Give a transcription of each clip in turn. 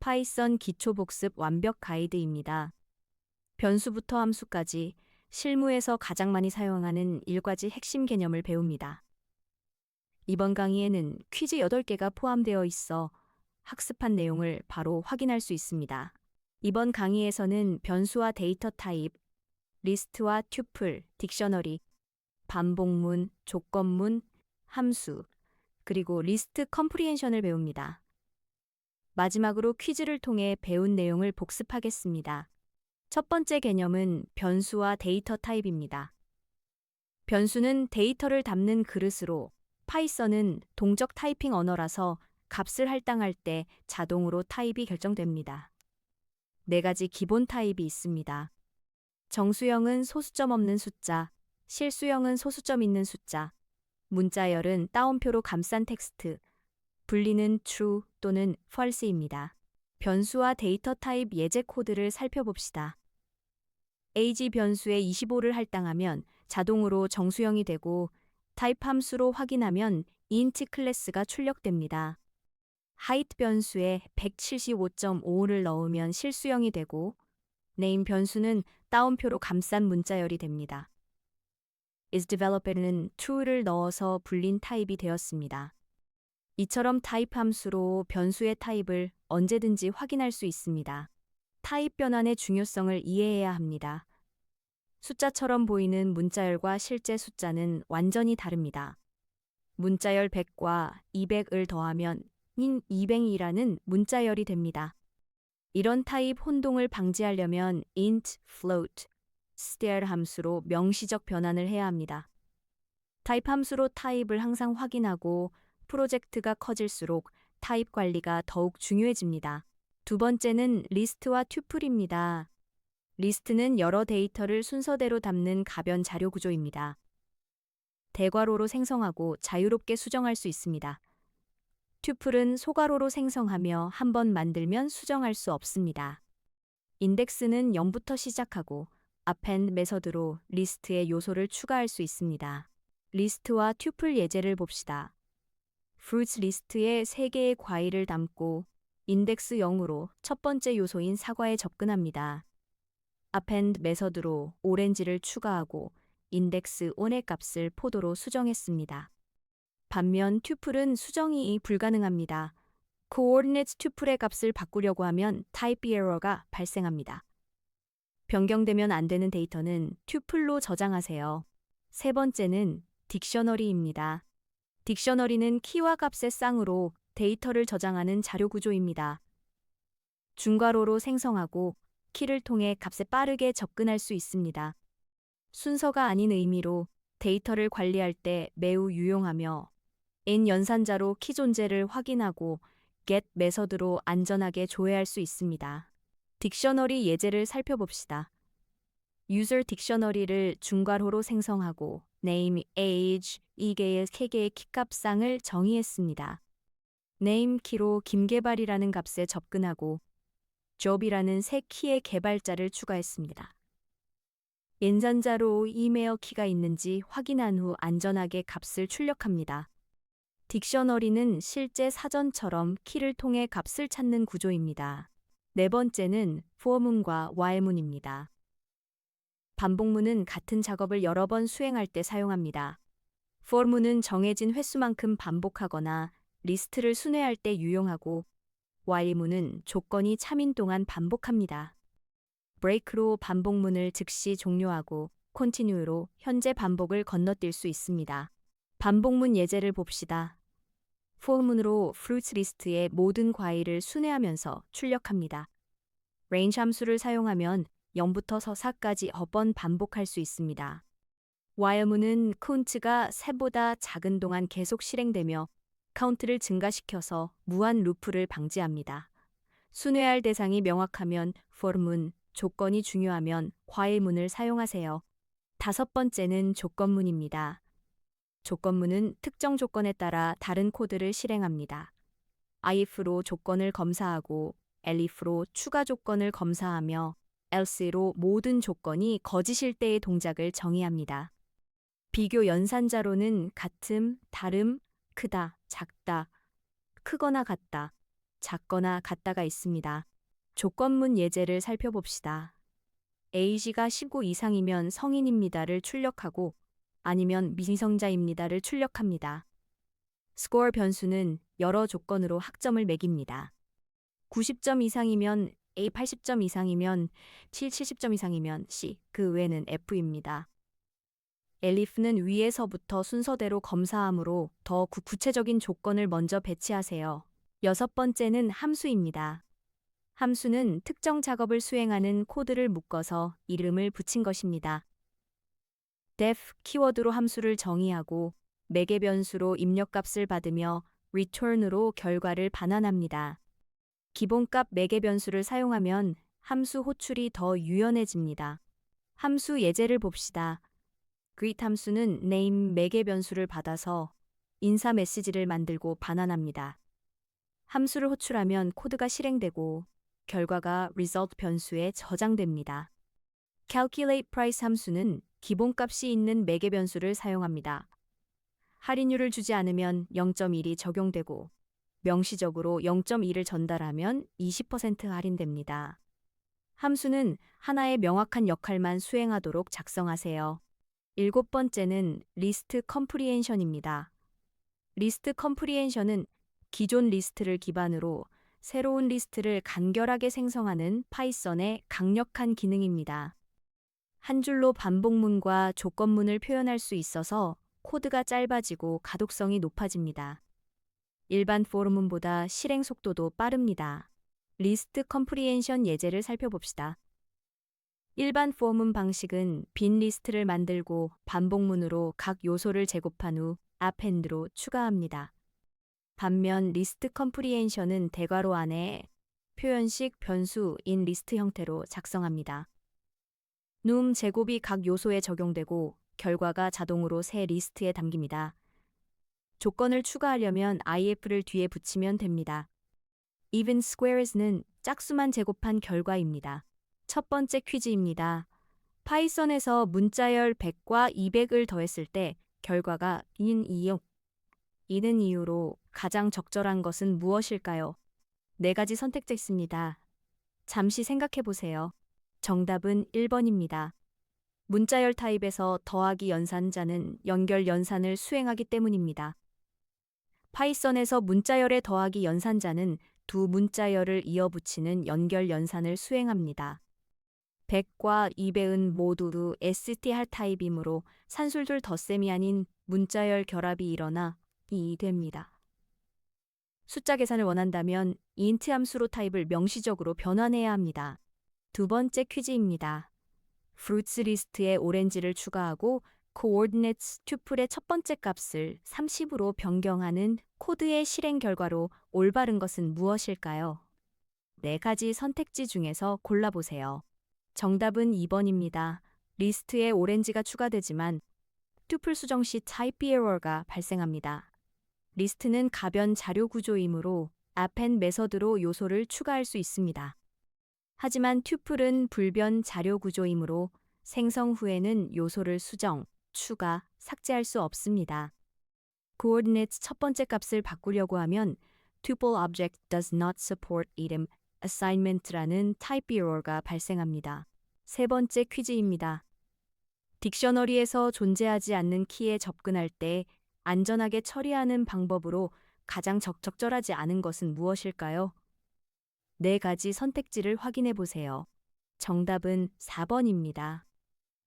파이썬 기초복습 완벽 가이드입니다. 변수부터 함수까지 실무에서 가장 많이 사용하는 1가지 핵심 개념을 배웁니다. 이번 강의에는 퀴즈 8개가 포함되어 있어 학습한 내용을 바로 확인할 수 있습니다. 이번 강의에서는 변수와 데이터 타입, 리스트와 튜플, 딕셔너리, 반복문, 조건문, 함수, 그리고 리스트 컴프리헨션을 배웁니다. 마지막으로 퀴즈를 통해 배운 내용을 복습하겠습니다. 첫 번째 개념은 변수와 데이터 타입입니다. 변수는 데이터를 담는 그릇으로, 파이썬은 동적 타이핑 언어라서 값을 할당할 때 자동으로 타입이 결정됩니다. 4가지 기본 타입이 있습니다. 정수형은 소수점 없는 숫자, 실수형은 소수점 있는 숫자, 문자열은 따옴표로 감싼 텍스트, 분리는 true 또는 false입니다. 변수와 데이터 타입 예제 코드를 살펴봅시다. age 변수에 25를 할당하면 자동으로 정수형이 되고 타입 함수로 확인하면 int 클래스가 출력됩니다. height 변수에 175.55를 넣으면 실수형이 되고 name 변수는 따옴표로 감싼 문자열이 됩니다. is developer는 true를 넣어서 불린 타입이 되었습니다. 이처럼 타입 함수로 변수의 타입을 언제든지 확인할 수 있습니다. 타입 변환의 중요성을 이해해야 합니다. 숫자처럼 보이는 문자열과 실제 숫자는 완전히 다릅니다. 문자열 100과 200을 더하면 인 200이라는 문자열이 됩니다. 이런 타입 혼동을 방지하려면 int, float, str 함수로 명시적 변환을 해야 합니다. 타입 함수로 타입을 항상 확인하고 프로젝트가 커질수록 타입 관리가 더욱 중요해집니다. 두 번째는 리스트와 튜플입니다. 리스트는 여러 데이터를 순서대로 담는 가변 자료 구조입니다. 대괄호로 생성하고 자유롭게 수정할 수 있습니다. 튜플은 소괄호로 생성하며 한 번 만들면 수정할 수 없습니다. 인덱스는 0부터 시작하고 append 메서드로 리스트에 요소를 추가할 수 있습니다. 리스트와 튜플 예제를 봅시다. fruits 리스트에 3개의 과일을 담고 인덱스 0으로 첫 번째 요소인 사과에 접근합니다. append 메서드로 오렌지를 추가하고 인덱스 1의 값을 포도로 수정했습니다. 반면 튜플은 수정이 불가능합니다. coordinates 튜플의 값을 바꾸려고 하면 type error가 발생합니다. 변경되면 안 되는 데이터는 튜플로 저장하세요. 세 번째는 딕셔너리입니다. 딕셔너리는 키와 값의 쌍으로 데이터를 저장하는 자료 구조입니다. 중괄호로 생성하고 키를 통해 값에 빠르게 접근할 수 있습니다. 순서가 아닌 의미로 데이터를 관리할 때 매우 유용하며 n 연산자로 키 존재를 확인하고 get 메서드로 안전하게 조회할 수 있습니다. 딕셔너리 예제를 살펴봅시다. 유저 딕셔너리를 중괄호로 생성하고 name, age, 3개의 키값상을 정의했습니다. name 키로 김개발이라는 값에 접근하고 job이라는 새 키의 개발자를 추가했습니다. 연산자로 이메일 키가 있는지 확인한 후 안전하게 값을 출력합니다. 딕셔너리는 실제 사전처럼 키를 통해 값을 찾는 구조입니다. 네 번째는 for문과 while문입니다. 반복문은 같은 작업을 여러 번 수행할 때 사용합니다. for문은 정해진 횟수만큼 반복하거나 리스트를 순회할 때 유용하고 while문은 조건이 참인 동안 반복합니다. break로 반복문을 즉시 종료하고 continue로 현재 반복을 건너뛸 수 있습니다. 반복문 예제를 봅시다. for문으로 fruits 리스트의 모든 과일을 순회하면서 출력합니다. range 함수를 사용하면 0부터 4까지 번 반복할 수 있습니다. while문은 count가 3보다 작은 동안 계속 실행되며 count를 증가시켜서 무한 루프를 방지합니다. 순회할 대상이 명확하면 for문, 조건이 중요하면 while문을 사용하세요. 다섯 번째는 조건문입니다. 조건문은 특정 조건에 따라 다른 코드를 실행합니다. if로 조건을 검사하고 elif로 추가 조건을 검사하며 else로 모든 조건이 거짓일 때의 동작을 정의합니다. 비교 연산자로는 같음, 다름, 크다, 작다, 크거나 같다, 작거나 같다가 있습니다. 조건문 예제를 살펴봅시다. A씨가 15 이상이면 성인입니다를 출력하고 아니면 미성자입니다를 출력합니다. 스코어 변수는 여러 조건으로 학점을 매깁니다. 90점 이상이면 A, 80점 이상이면 70점 이상이면 C, 그 외에는 F입니다. 엘리프는 위에서부터 순서대로 검사하므로 더 구체적인 조건을 먼저 배치하세요. 여섯 번째는 함수입니다. 함수는 특정 작업을 수행하는 코드를 묶어서 이름을 붙인 것입니다. def 키워드로 함수를 정의하고 매개 변수로 입력값을 받으며 return으로 결과를 반환합니다. 기본값 매개 변수를 사용하면 함수 호출이 더 유연해집니다. 함수 예제를 봅시다. greet 함수는 name 매개 변수를 받아서 인사 메시지를 만들고 반환합니다. 함수를 호출하면 코드가 실행되고 결과가 result 변수에 저장됩니다. calculate price 함수는 기본값이 있는 매개 변수를 사용합니다. 할인율을 주지 않으면 0.1이 적용되고 명시적으로 0.1을 전달하면 20% 할인됩니다. 함수는 하나의 명확한 역할만 수행하도록 작성하세요. 일곱 번째는 리스트 컴프리헨션입니다. 리스트 컴프리헨션은 기존 리스트를 기반으로 새로운 리스트를 간결하게 생성하는 파이썬의 강력한 기능입니다. 한 줄로 반복문과 조건문을 표현할 수 있어서 코드가 짧아지고 가독성이 높아집니다. 일반 포르문보다 실행 속도도 빠릅니다. 리스트 컴프리헨션 예제를 살펴봅시다. 일반 포문 방식은 빈 리스트를 만들고 반복문으로 각 요소를 제곱한 후 append로 추가합니다. 반면 리스트 컴프리헨션은 대괄호 안에 표현식 변수인 리스트 형태로 작성합니다. num 제곱이 각 요소에 적용되고 결과가 자동으로 새 리스트에 담깁니다. 조건을 추가하려면 if를 뒤에 붙이면 됩니다. even squares는 짝수만 제곱한 결과입니다. 첫 번째 퀴즈입니다. 파이썬에서 문자열 100과 200을 더했을 때 결과가 2는 이유로 가장 적절한 것은 무엇일까요? 네 가지 선택지 있습니다. 잠시 생각해 보세요. 정답은 1번입니다. 문자열 타입에서 더하기 연산자는 연결 연산을 수행하기 때문입니다. 파이썬에서 문자열의 더하기 연산자는 두 문자열을 이어붙이는 연결 연산을 수행합니다. 100과 200은 모두 str 타입이므로 산술들 덧셈이 아닌 문자열 결합이 일어나 이 됩니다. 숫자 계산을 원한다면 int 함수로 타입을 명시적으로 변환해야 합니다. 두 번째 퀴즈입니다. fruits 리스트에 오렌지를 추가하고 coordinates 튜플의 첫 번째 값을 30으로 변경하는 코드의 실행 결과로 올바른 것은 무엇일까요? 네 가지 선택지 중에서 골라보세요. 정답은 2번입니다. 리스트에 오렌지가 추가되지만 튜플 수정 시 type error가 발생합니다. 리스트는 가변 자료 구조이므로 append 메서드로 요소를 추가할 수 있습니다. 하지만 튜플은 불변 자료 구조이므로 생성 후에는 요소를 수정, 추가, 삭제할 수 없습니다. coordinates 첫 번째 값을 바꾸려고 하면 tuple object does not support item assignment라는 type error가 발생합니다. 세 번째 퀴즈입니다. 딕셔너리에서 존재하지 않는 키에 접근할 때 안전하게 처리하는 방법으로 가장 적절하지 않은 것은 무엇일까요? 네 가지 선택지를 확인해 보세요. 정답은 4번입니다.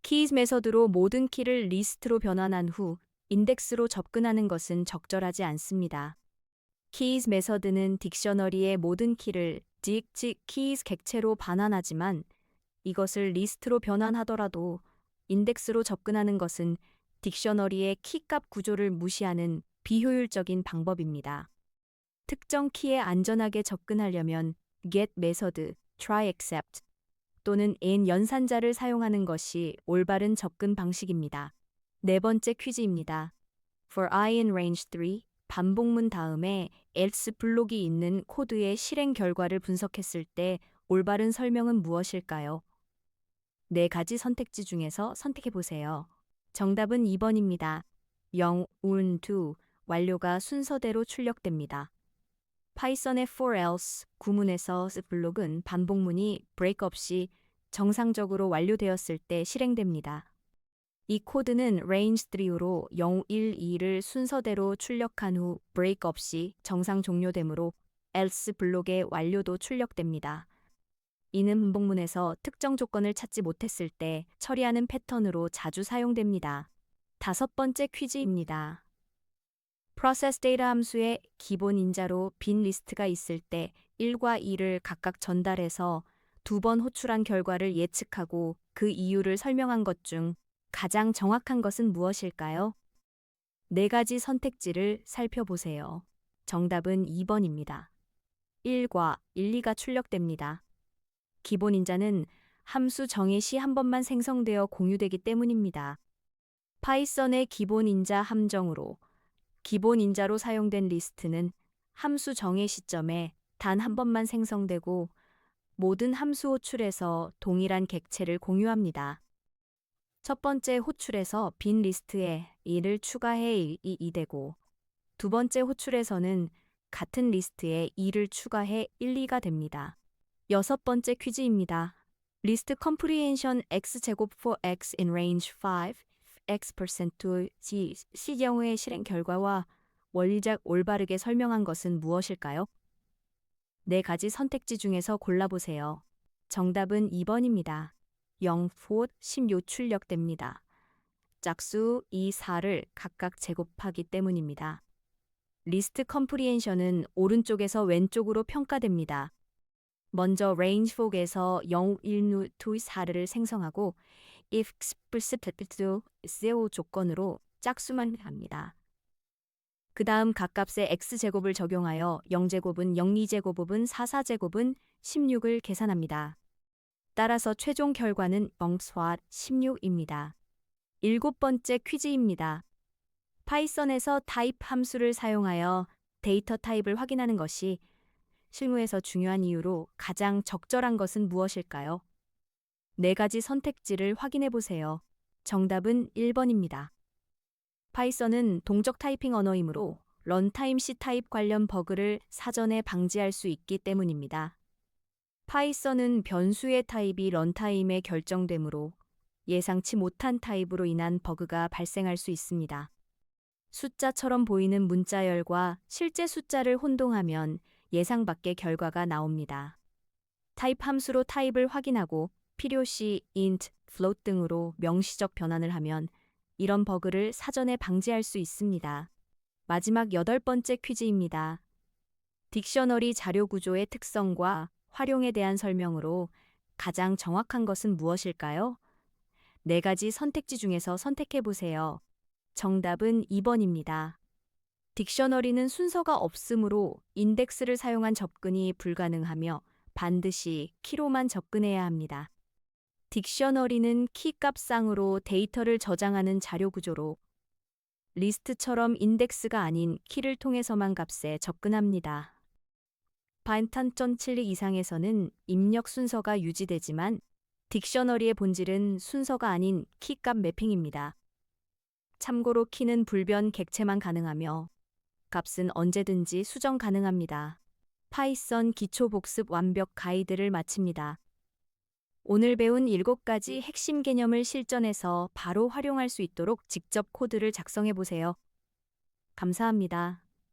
keys 메서드로 모든 키를 리스트로 변환한 후 인덱스로 접근하는 것은 적절하지 않습니다. keys 메서드는 딕셔너리의 모든 키를 즉 keys 객체로 반환하지만 이것을 리스트로 변환하더라도 인덱스로 접근하는 것은 딕셔너리의 키값 구조를 무시하는 비효율적인 방법입니다. 특정 키에 안전하게 접근하려면 get 메서드, try except 또는 n 연산자를 사용하는 것이 올바른 접근 방식입니다. 네 번째 퀴즈입니다. For I in range 3, 반복문 다음에 else 블록이 있는 코드의 실행 결과를 분석했을 때 올바른 설명은 무엇일까요? 네 가지 선택지 중에서 선택해 보세요. 정답은 2번입니다. 0, 운, 2, 완료가 순서대로 출력됩니다. 파이썬의 for else 구문에서 블록은 반복문이 break 없이 정상적으로 완료되었을 때 실행됩니다. 이 코드는 range 3로 0, 1, 2를 순서대로 출력한 후 break 없이 정상 종료되므로 else 블록의 완료도 출력됩니다. 이는 반복문에서 특정 조건을 찾지 못했을 때 처리하는 패턴으로 자주 사용됩니다. 다섯 번째 퀴즈입니다. process data 함수의 기본 인자로 빈 리스트가 있을 때 1과 2를 각각 전달해서 2번 호출한 결과를 예측하고 그 이유를 설명한 것 중 가장 정확한 것은 무엇일까요? 네 가지 선택지를 살펴보세요. 정답은 2번입니다. 1과 1, 2가 출력됩니다. 기본 인자는 함수 정의 시 한 번만 생성되어 공유되기 때문입니다. 파이썬의 기본 인자 함정으로 기본 인자로 사용된 리스트는 함수 정의 시점에 단 한 번만 생성되고 모든 함수 호출에서 동일한 객체를 공유합니다. 첫 번째 호출에서 빈 리스트에 1을 추가해 1이 2되고 두 번째 호출에서는 같은 리스트에 2를 추가해 1, 2가 됩니다. 여섯 번째 퀴즈입니다. 리스트 컴프리헨션 x제곱 for x in range 5, x% 시 경우의 실행 결과와 원리작 올바르게 설명한 것은 무엇일까요? 네 가지 선택지 중에서 골라보세요. 정답은 2번입니다. 0, 4, 16 출력됩니다. 짝수 2, 4를 각각 제곱하기 때문입니다. 리스트 컴프리헨션은 오른쪽에서 왼쪽으로 평가됩니다. 먼저 range 4에서 0, 1, 2, 4를 생성하고 if explicit SEO 조건으로 짝수만 합니다. 그 다음 각값의 x제곱을 적용하여 0제곱은 0, 2제곱은 4, 4제곱은 16을 계산합니다. 따라서 최종 결과는 0, 16입니다. 일곱 번째 퀴즈입니다. 파이썬에서 타입 함수를 사용하여 데이터 타입을 확인하는 것이 실무에서 중요한 이유로 가장 적절한 것은 무엇일까요? 네 가지 선택지를 확인해 보세요. 정답은 1번입니다. 파이썬은 동적 타이핑 언어이므로 런타임 C 타입 관련 버그를 사전에 방지할 수 있기 때문입니다. 파이썬은 변수의 타입이 런타임에 결정되므로 예상치 못한 타입으로 인한 버그가 발생할 수 있습니다. 숫자처럼 보이는 문자열과 실제 숫자를 혼동하면 예상 밖의 결과가 나옵니다. 타입 함수로 타입을 확인하고 필요시 int, float 등으로 명시적 변환을 하면 이런 버그를 사전에 방지할 수 있습니다. 마지막 여덟 번째 퀴즈입니다. 딕셔너리 자료 구조의 특성과 활용에 대한 설명으로 가장 정확한 것은 무엇일까요? 네 가지 선택지 중에서 선택해 보세요. 정답은 2번입니다. 딕셔너리는 순서가 없으므로 인덱스를 사용한 접근이 불가능하며 반드시 키로만 접근해야 합니다. 딕셔너리는 키값상으로 데이터를 저장하는 자료 구조로 리스트처럼 인덱스가 아닌 키를 통해서만 값에 접근합니다. 바이탄.7 이상에서는 입력 순서가 유지되지만 딕셔너리의 본질은 순서가 아닌 키값 매핑입니다. 참고로 키는 불변 객체만 가능하며 값은 언제든지 수정 가능합니다. 파이썬 기초 복습 완벽 가이드를 마칩니다. 오늘 배운 7가지 핵심 개념을 실전에서 바로 활용할 수 있도록 직접 코드를 작성해 보세요. 감사합니다.